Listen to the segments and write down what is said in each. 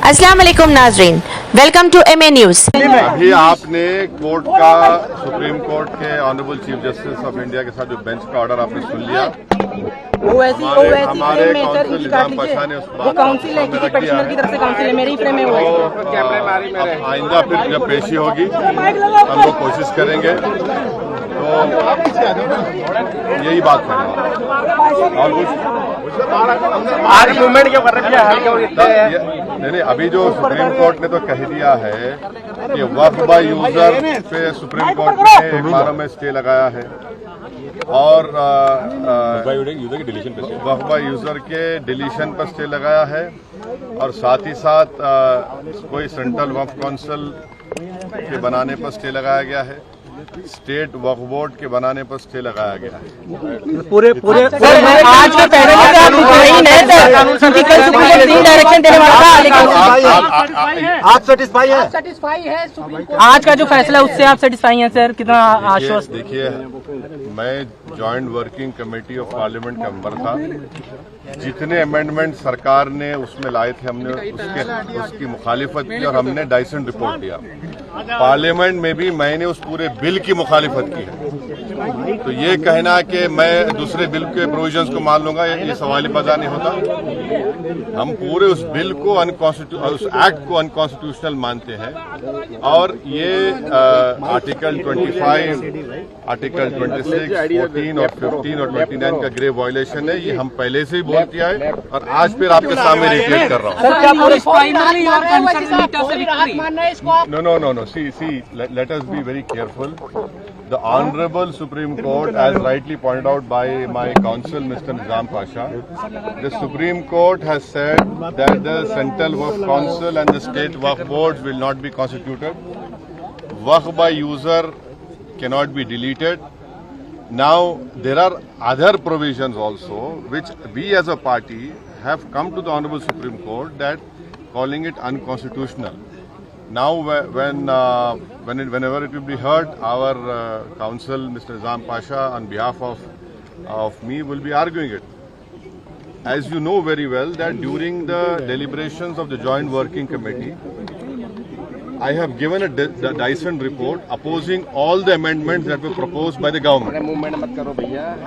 अस्सलाम वालेकुम नाजरीन, वेलकम टू MA न्यूज। अभी आपने कोर्ट का, सुप्रीम कोर्ट के honourable chief justice of India के साथ जो बेंच का ऑर्डर आपने सुन लिया। हमारे काउंसिल निजाम पाशा ने उस काउंसिल है, किसी पेटिशनर की तरफ से काउंसिल है, मेरे ही फ्रेम में हुआ है। आइंदा फिर जब पेशी होगी हम लोग कोशिश करेंगे, तो यही बात है। और कुछ आज मूवमेंट क्यों कर रहे हैं? नहीं, अभी जो सुप्रीम कोर्ट ने तो कह दिया है कि वक्फ बाय यूजर पे सुप्रीम कोर्ट ने एक बार में स्टे लगाया है और वक्फ बाय यूजर के डिलीशन पर स्टे लगाया है और साथ ही साथ कोई सेंट्रल वक्फ काउंसिल के बनाने पर स्टे लगाया गया है, स्टेट वक्फ बोर्ड के बनाने पर स्टे लगाया गया है। पूरे आज के पहले डायरेक्शन देने वाला था, लेकिन आप सेटिस्फाई है? आज का जो फैसला उससे आप सेटिस्फाई हैं सर? कितना आश्वस्त? देखिए, मैं joint working committee of parliament का मेंबर था। जितने अमेंडमेंट सरकार ने उसमें लाए थे हमने उसकी मुखालिफत की और हमने डाइसेंट रिपोर्ट दिया। पार्लियामेंट में भी मैंने उस पूरे बिल की मुखालिफत की है। तो ये कहना कि मैं दूसरे बिल के प्रोविजंस को मान लूंगा, ये सवाल पैदा नहीं होता। हम पूरे उस बिल को उस एक्ट को अनकॉन्स्टिट्यूशनल मानते हैं और ये आर्टिकल 25, आर्टिकल 26, 14 और 15 और 29 का ग्रेव वायलेशन है। ये हम पहले से ही बोल किया है और आज फिर आपके सामने रिपीट कर रहा हूँ। No. See, let us be very careful. The Honorable Supreme Court, as rightly pointed out by my counsel, Mr. Nizam Pasha, the Supreme Court has said that the Central Waqf Council and the State Waqf Boards will not be constituted. Waqf by user cannot be deleted. Now, there are other provisions also which we as a party have come to the Honorable Supreme Court that calling it unconstitutional. Now, whenever it will be heard, our counsel, Mr. Nizam Pasha, on behalf of me, will be arguing it. As you know very well, that during the deliberations of the Joint Working Committee, I have given a dissent report opposing all the amendments that were proposed by the government.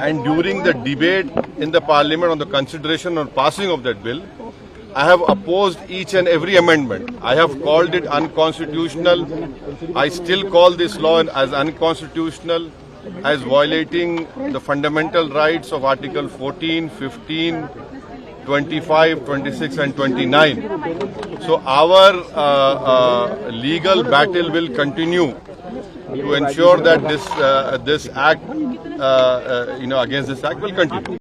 And during the debate in the Parliament on the consideration or passing of that bill, I have opposed each and every amendment. I have called it unconstitutional. I still call this law as unconstitutional, as violating the fundamental rights of Article 14, 15, 25, 26 and 29. So our legal battle will continue to ensure that this act, against this act will continue.